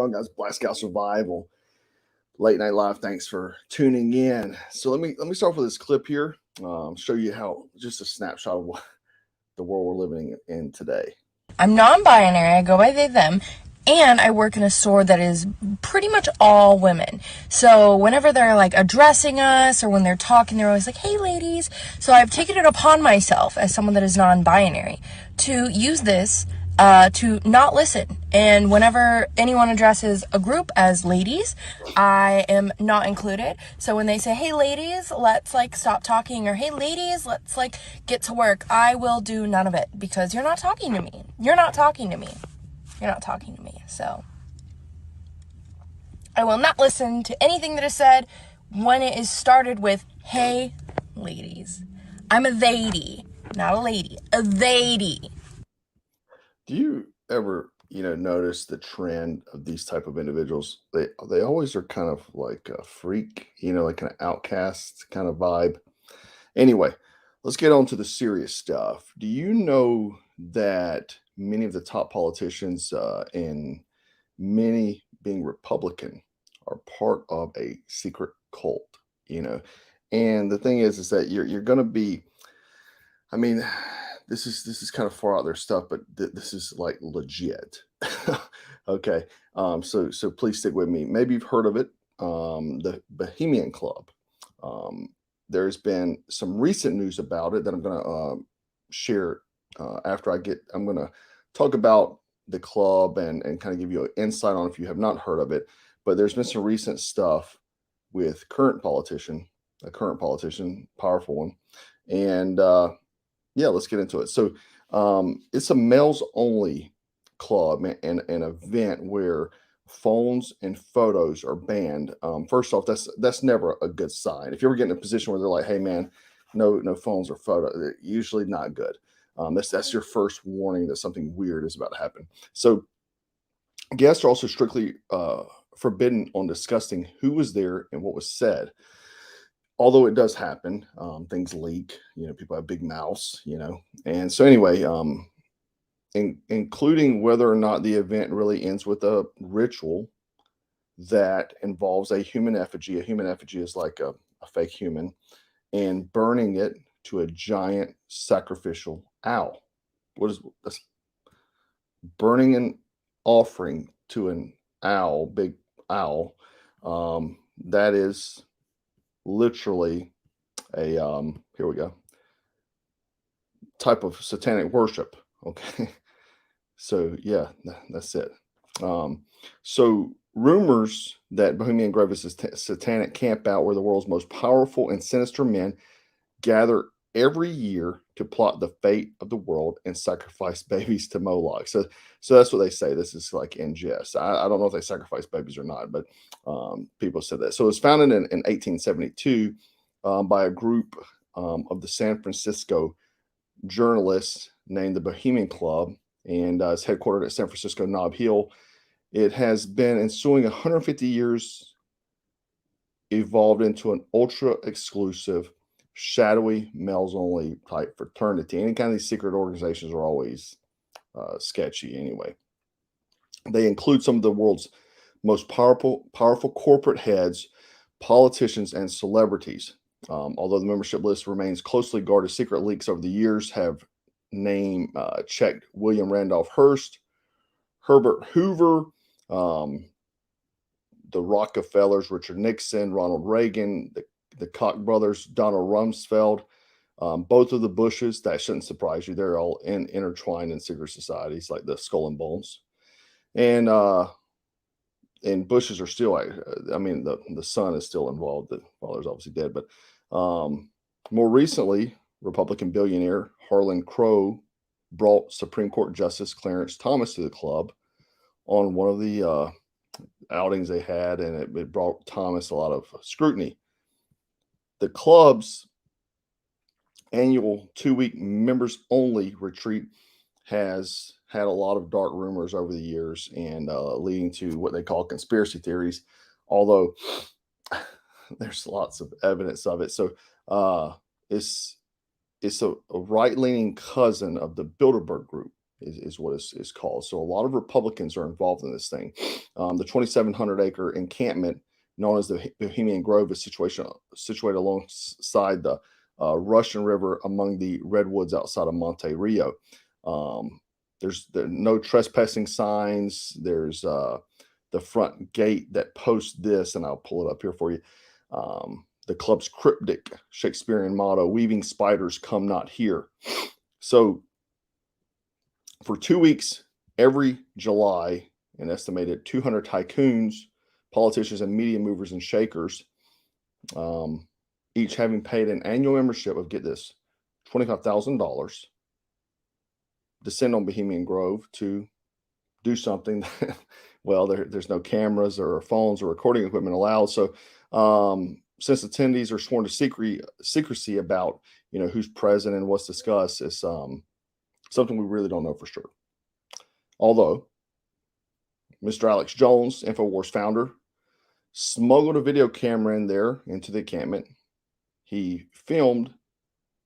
on, guys? Black Scout Survival, late night live. Thanks for tuning in. So let me start with this clip here. Show you how just a snapshot of what the world we're living in today. I'm non-binary. I go by they, them. And I work in a store that is pretty much all women. So whenever they're like addressing us or when they're talking, they're always like, hey ladies. So I've taken it upon myself as someone that is non-binary to use this to not listen. And whenever anyone addresses a group as ladies, I am not included. So when they say, hey ladies, let's like stop talking, or hey ladies, let's like get to work, I will do none of it because you're not talking to me. You're not talking to me. You're not talking to me. So I will not listen to anything that is said when it is started with, hey ladies. I'm a theydy, not a lady, a theydy. Do you ever, notice the trend of these type of individuals? They always are kind of like a freak, like an outcast kind of vibe. Anyway, let's get on to the serious stuff. Do you know that many of the top politicians, and many being Republican, are part of a secret cult? And the thing is that you're going to be. I mean, this is kind of far out there stuff, but this is like legit. Okay, so please stick with me. Maybe you've heard of it, the Bohemian Club. There's been some recent news about it that I'm going to share after I'm going to talk about the club and kind of give you an insight on if you have not heard of it. But there's been some recent stuff with a current politician, powerful one, and yeah, let's get into it. So it's a males only club and an event where phones and photos are banned. First off, that's never a good sign. If you ever get in a position where they're like, hey man, no phones or photo, usually not good. That's your first warning that something weird is about to happen. So guests are also strictly forbidden on discussing who was there and what was said. Although it does happen, things leak, people have big mouths, and so anyway, including whether or not the event really ends with a ritual that involves a human effigy. A human effigy is like a fake human, and burning it to a giant sacrificial owl. What is this? Burning an offering to an owl, big owl. That is literally a here we go, type of satanic worship. Okay, so yeah, that's it. So rumors that Bohemian Grove is a satanic camp out where the world's most powerful and sinister men gather every year to plot the fate of the world and sacrifice babies to Moloch. So that's what they say. This is like in jest. I don't know if they sacrifice babies or not, but people said that. So it was founded in 1872 by a group of the San Francisco journalists named the Bohemian Club, and it's headquartered at San Francisco Nob Hill. It has been ensuing 150 years, evolved into an ultra exclusive, shadowy, males only type fraternity. Any kind of these secret organizations are always sketchy anyway. They include some of the world's most powerful corporate heads, politicians, and celebrities. Although the membership list remains closely guarded, secret leaks over the years have checked William Randolph Hearst, Herbert Hoover, the Rockefellers, Richard Nixon, Ronald Reagan, the Koch brothers, Donald Rumsfeld, both of the Bushes. That shouldn't surprise you. They're all intertwined in secret societies like the Skull and Bones. And Bushes are still, the son is still involved. The father's obviously dead. But more recently, Republican billionaire Harlan Crow brought Supreme Court Justice Clarence Thomas to the club on one of the outings they had, and it brought Thomas a lot of scrutiny. The club's annual 2-week members only retreat has had a lot of dark rumors over the years, and leading to what they call conspiracy theories, although there's lots of evidence of it. So it's a right-leaning cousin of the Bilderberg group. is what is called. So a lot of Republicans are involved in this thing. The 2,700-acre encampment known as the Bohemian Grove is situated alongside the Russian River among the redwoods outside of Monte Rio. There's no trespassing signs. There's the front gate that posts this, and I'll pull it up here for you. The club's cryptic Shakespearean motto, "Weaving spiders come not here." So for 2 weeks, every July, an estimated 200 tycoons, politicians, and media movers and shakers, each having paid an annual membership of, get this, $25,000, descend on Bohemian Grove to do something that, well, there's no cameras or phones or recording equipment allowed. So since attendees are sworn to secrecy about, who's present and what's discussed, it's something we really don't know for sure. Although Mr. Alex Jones, InfoWars founder, smuggled a video camera in there into the encampment. He filmed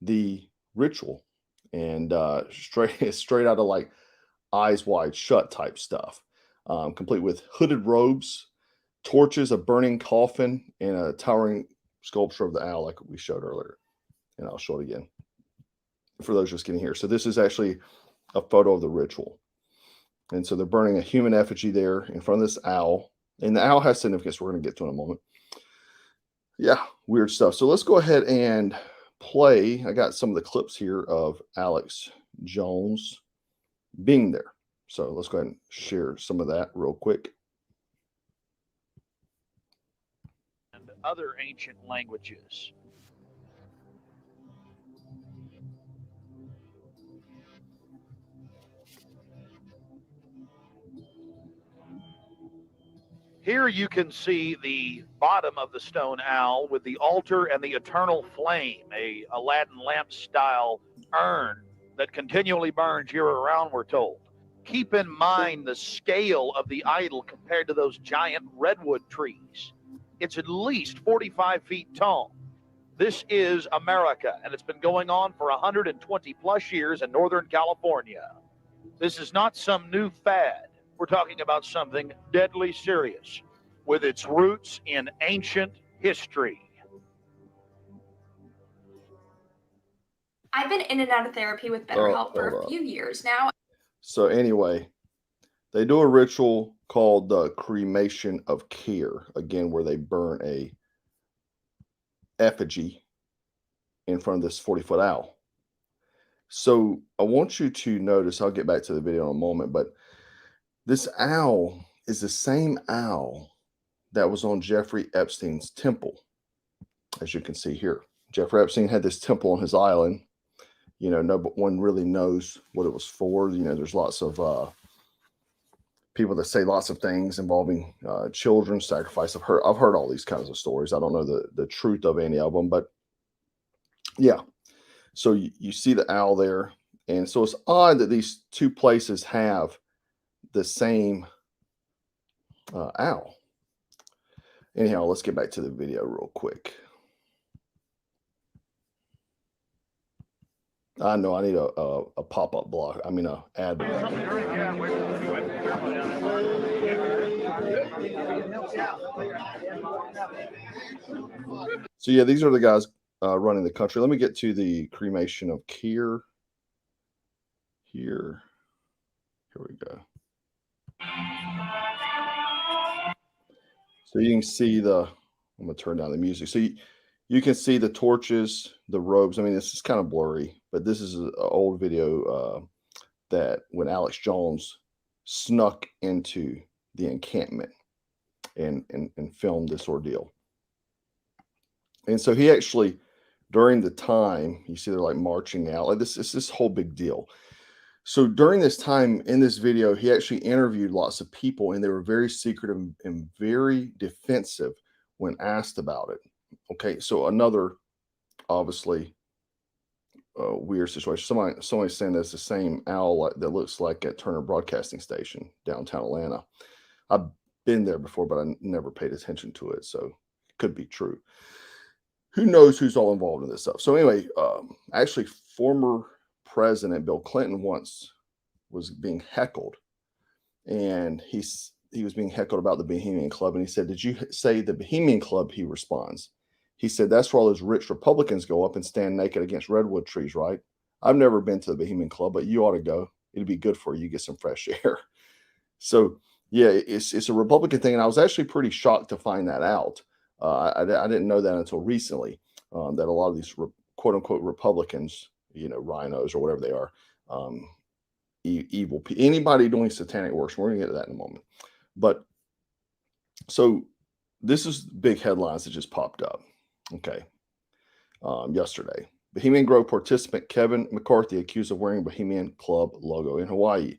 the ritual, and straight out of like Eyes Wide Shut type stuff, complete with hooded robes, torches, a burning coffin, and a towering sculpture of the owl like we showed earlier. And I'll show it again for those just getting here. So this is actually a photo of the ritual. And so they're burning a human effigy there in front of this owl. And the owl has significance we're going to get to in a moment. Yeah, weird stuff. So let's go ahead and play. I got some of the clips here of Alex Jones being there. So let's go ahead and share some of that real quick. And other ancient languages. Here you can see the bottom of the stone owl with the altar and the eternal flame, a Aladdin lamp style urn that continually burns year around, we're told. Keep in mind the scale of the idol compared to those giant redwood trees. It's at least 45 feet tall. This is America, and it's been going on for 120 plus years in Northern California. This is not some new fad. We're talking about something deadly serious with its roots in ancient history. I've been in and out of therapy with BetterHelp for a few years now. So anyway, they do a ritual called the cremation of care, again, where they burn a effigy in front of this 40-foot owl. So I want you to notice, I'll get back to the video in a moment, but this owl is the same owl that was on Jeffrey Epstein's temple, as you can see here. Jeffrey Epstein had this temple on his island. No one really knows what it was for. There's lots of people that say lots of things involving children sacrifice. I've heard all these kinds of stories. I don't know the truth of any of them, but yeah. So you see the owl there, and so it's odd that these two places have the same owl. Anyhow, let's get back to the video real quick. I know I need a pop-up block. I mean, a ad block. So yeah, these are the guys running the country. Let me get to the cremation of care. Here we go. So you can see I'm going to turn down the music. So you can see the torches, the robes. I mean, this is kind of blurry, but this is an old video that when Alex Jones snuck into the encampment and filmed this ordeal. And so he actually, during the time, you see they're like marching out. Like it's this whole big deal. So during this time in this video, he actually interviewed lots of people, and they were very secretive and very defensive when asked about it. Okay, so another obviously weird situation. Somebody's saying that's the same owl that looks like at Turner Broadcasting Station, downtown Atlanta. I've been there before, but I never paid attention to it, so it could be true. Who knows who's all involved in this stuff? So anyway, actually, former President Bill Clinton once was being heckled, and he was being heckled about the Bohemian Club, and he said, "Did you say the Bohemian Club?" He responds. He said, "That's where all those rich Republicans go up and stand naked against redwood trees, right? I've never been to the Bohemian Club, but you ought to go. It'd be good for you. Get some fresh air." So yeah, it's a Republican thing, and I was actually pretty shocked to find that out. I didn't know that until recently, that a lot of these quote unquote Republicans, rhinos or whatever they are, evil anybody doing satanic works. We're gonna get to that in a moment. But so this is big headlines that just popped up. Okay, yesterday, Bohemian Grove participant Kevin McCarthy accused of wearing Bohemian Club logo in Hawaii.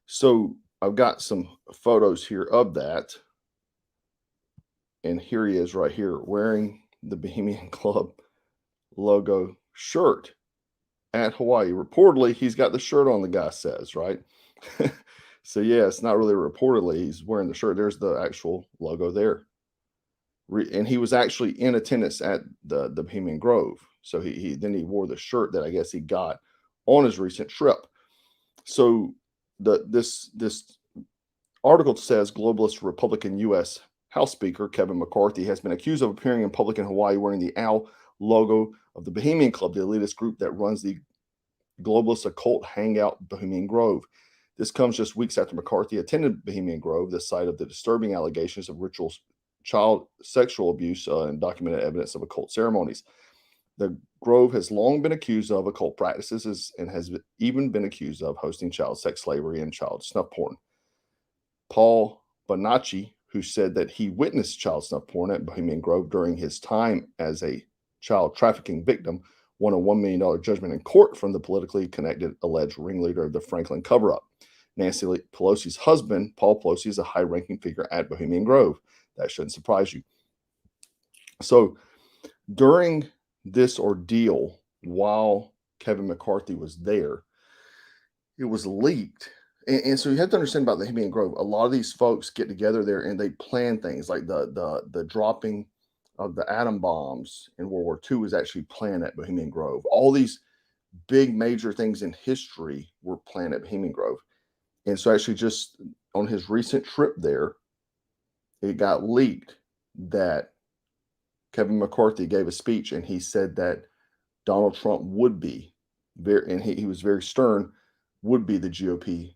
So I've got some photos here of that. And here he is right here wearing the Bohemian Club logo shirt at Hawaii. Reportedly, he's got the shirt on, the guy says, right? So yeah, it's not really reportedly. He's wearing the shirt. There's the actual logo there. And he was actually in attendance at the Bohemian Grove. So he wore the shirt that I guess he got on his recent trip. So this article says globalist Republican U.S. House Speaker Kevin McCarthy has been accused of appearing in public in Hawaii wearing the owl logo of the Bohemian Club, the elitist group that runs the globalist occult hangout Bohemian Grove. This comes just weeks after McCarthy attended Bohemian Grove, the site of the disturbing allegations of ritual child sexual abuse and documented evidence of occult ceremonies. The Grove has long been accused of occult practices and has even been accused of hosting child sex slavery and child snuff porn. Paul Bonacci, who said that he witnessed child snuff porn at Bohemian Grove during his time as a child trafficking victim, won a $1 million judgment in court from the politically connected alleged ringleader of the Franklin cover-up. Nancy Pelosi's husband, Paul Pelosi, is a high-ranking figure at Bohemian Grove. That shouldn't surprise you. So during this ordeal, while Kevin McCarthy was there, it was leaked. And so you have to understand about the Bohemian Grove. A lot of these folks get together there and they plan things like the dropping of the atom bombs in World War II was actually planned at Bohemian Grove. All these big major things in history were planned at Bohemian Grove. And so actually just on his recent trip there, it got leaked that Kevin McCarthy gave a speech and he said that Donald Trump would be and he was very stern, would be the GOP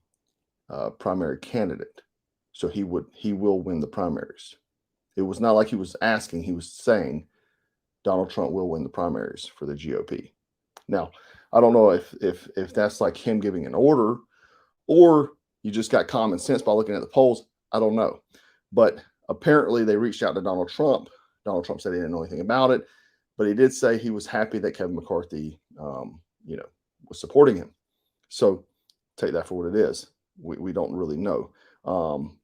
primary candidate. So he will win the primaries. It was not like he was asking, he was saying Donald Trump will win the primaries for the GOP. Now, I don't know if that's like him giving an order or you just got common sense by looking at the polls. I don't know. But apparently they reached out to Donald Trump. Donald Trump said he didn't know anything about it, but he did say he was happy that Kevin McCarthy, was supporting him. So take that for what it is. We don't really know.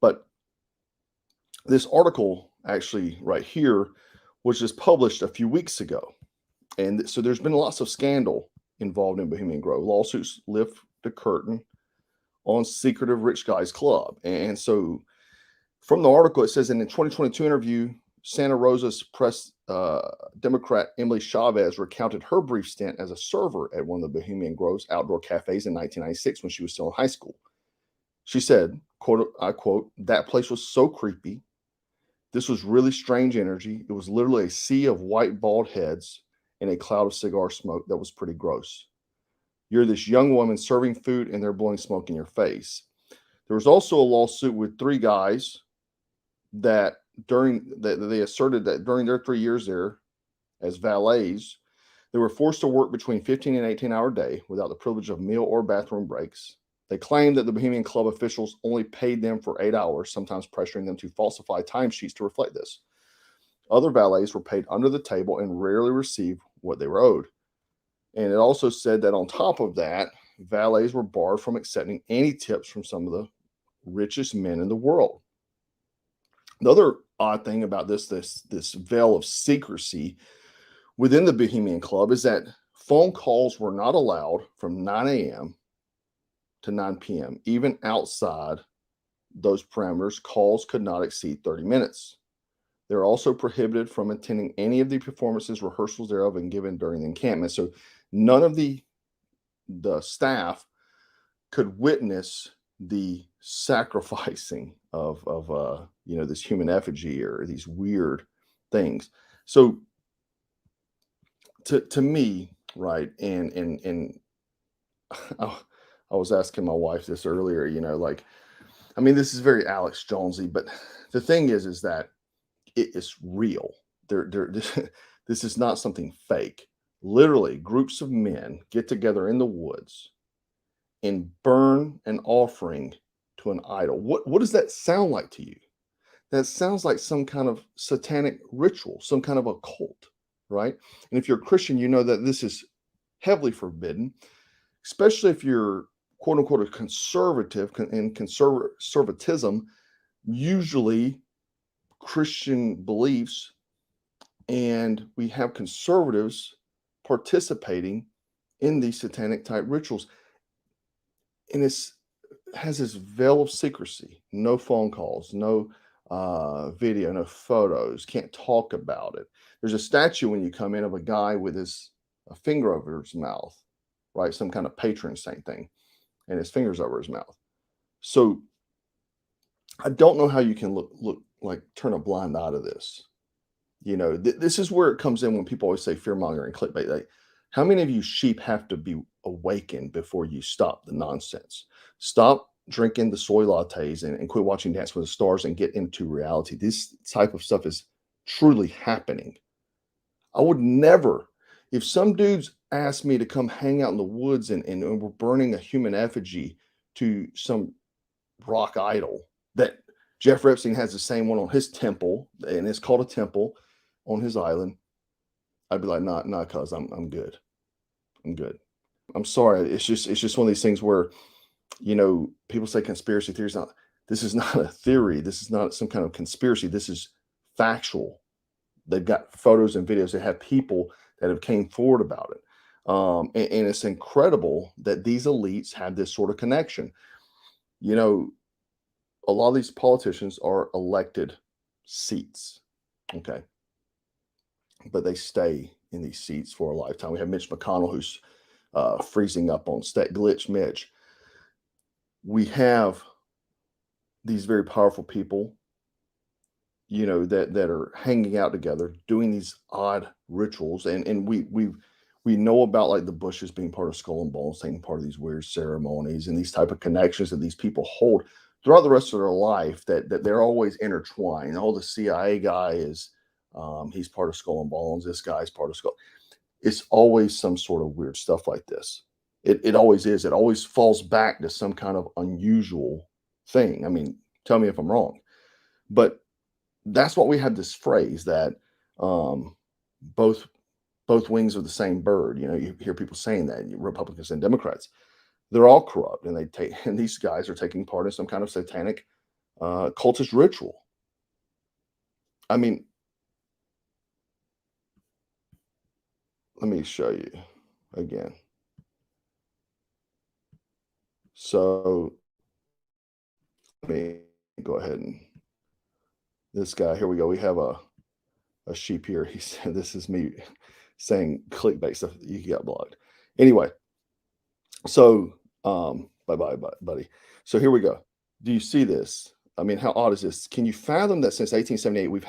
But this article actually right here was just published a few weeks ago. And so there's been lots of scandal involved in Bohemian Grove. Lawsuits lift the curtain on secretive rich guys club. And so from the article, it says in a 2022 interview, Santa Rosa's press Democrat Emily Chavez recounted her brief stint as a server at one of the Bohemian Grove's outdoor cafes in 1996 when she was still in high school. She said, quote, I quote, "That place was so creepy. This was really strange energy. It was literally a sea of white bald heads and a cloud of cigar smoke that was pretty gross. You're this young woman serving food and they're blowing smoke in your face." There was also a lawsuit with three guys that they asserted that during their 3 years there as valets, they were forced to work between 15 and 18-hour day without the privilege of meal or bathroom breaks. They claimed that the Bohemian Club officials only paid them for 8 hours, sometimes pressuring them to falsify timesheets to reflect this. Other valets were paid under the table and rarely received what they were owed. And it also said that on top of that, valets were barred from accepting any tips from some of the richest men in the world. The other odd thing about this veil of secrecy within the Bohemian Club is that phone calls were not allowed from 9 a.m. to 9 p.m. Even outside those parameters, calls could not exceed 30 minutes. They're also prohibited from attending any of the performances, rehearsals thereof, and given during the encampment. So none of the staff could witness the sacrificing of this human effigy or these weird things. So to me, right, and I was asking my wife this earlier, like, I mean, this is very Alex Jonesy, but the thing is that it is real. This is not something fake. Literally, groups of men get together in the woods and burn an offering to an idol. What does that sound like to you? That sounds like some kind of satanic ritual, some kind of a cult, right? And if you're a Christian, you know that this is heavily forbidden, especially if you're quote unquote a conservative. In conservatism, usually Christian beliefs, and we have conservatives participating in these satanic type rituals. And it has this veil of secrecy, no phone calls, no video, no photos, can't talk about it. There's a statue when you come in of a guy with a finger over his mouth, right? Some kind of patron saint thing, and his fingers over his mouth. So I don't know how you can look like turn a blind eye to this. This is where it comes in when people always say fear mongering and clickbait. Like, how many of you sheep have to be awakened before you stop the nonsense? Stop drinking the soy lattes and quit watching Dance with the Stars and get into reality. This type of stuff is truly happening. I would never, if some dudes asked me to come hang out in the woods and we're burning a human effigy to some rock idol that Jeff Epstein has the same one on his temple, and it's called a temple on his island, I'd be like, nah, cuz I'm good. I'm good. I'm sorry. It's just one of these things where, people say conspiracy theories. This is not a theory. This is not some kind of conspiracy. This is factual. They've got photos and videos. They have people that have came forward about it. And it's incredible that these elites have this sort of connection. A lot of these politicians are elected seats. Okay. But they stay in these seats for a lifetime. We have Mitch McConnell, who's freezing up on state. Glitch Mitch. We have these very powerful people, that are hanging out together, doing these odd rituals, and we know about like the Bushes being part of Skull and Bones, taking part of these weird ceremonies and these type of connections that these people hold throughout the rest of their life. That they're always intertwined. The CIA guy is. He's part of Skull and Bones. This guy's part of Skull. It's always some sort of weird stuff like this. It always is. It always falls back to some kind of unusual thing. I mean, tell me if I'm wrong, but that's what we have this phrase that both wings of the same bird. You hear people saying that, Republicans and Democrats, they're all corrupt, and these guys are taking part in some kind of satanic cultist ritual. I mean, let me show you again. So let me go ahead and this guy, here we go. We have a sheep here. He said, this is me saying clickbait stuff. You got blocked. Anyway, so bye, buddy. So here we go. Do you see this? I mean, how odd is this? Can you fathom that since 1878, we've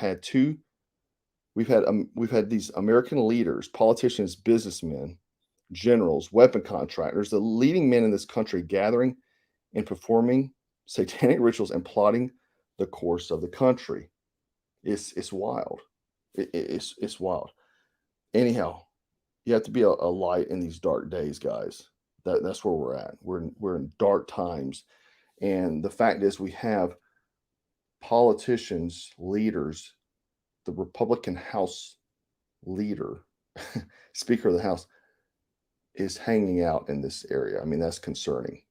had these American leaders, politicians, businessmen, generals, weapon contractors, the leading men in this country gathering and performing satanic rituals and plotting the course of the country. It's wild. It's wild. Anyhow, you have to be a light in these dark days, guys. That's where we're at. We're in dark times. And the fact is we have politicians, leaders, the Republican House leader, Speaker of the House, is hanging out in this area. I mean, that's concerning.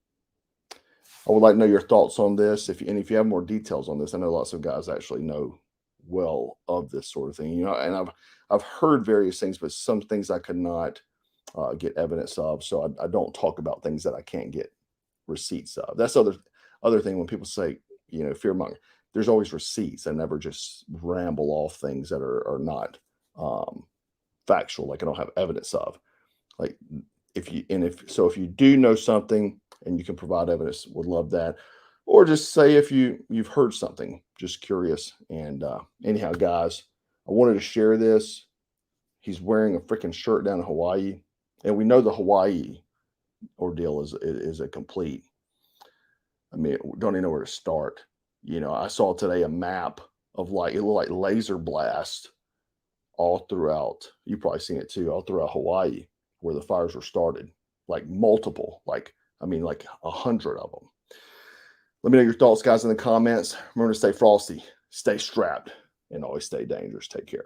I would like to know your thoughts on this. If you have more details on this, I know lots of guys actually know well of this sort of thing. And I've heard various things, but some things I could not get evidence of. So I don't talk about things that I can't get receipts of. That's other thing when people say, fear mongering. There's always receipts. I never just ramble off things that are not factual, like I don't have evidence of. Like if you do know something and you can provide evidence. Would love that. Or just say if you've heard something, just curious. And anyhow, guys, I wanted to share this. He's wearing a freaking shirt down in Hawaii, and we know the Hawaii ordeal is a complete. I mean, don't even know where to start. You know, I saw today a map of like, it looked like laser blast all throughout. You've probably seen it too, all throughout Hawaii, where the fires were started, like multiple, like 100 of them. Let me know your thoughts, guys, in the comments. Remember to stay frosty, stay strapped, and always stay dangerous. Take care.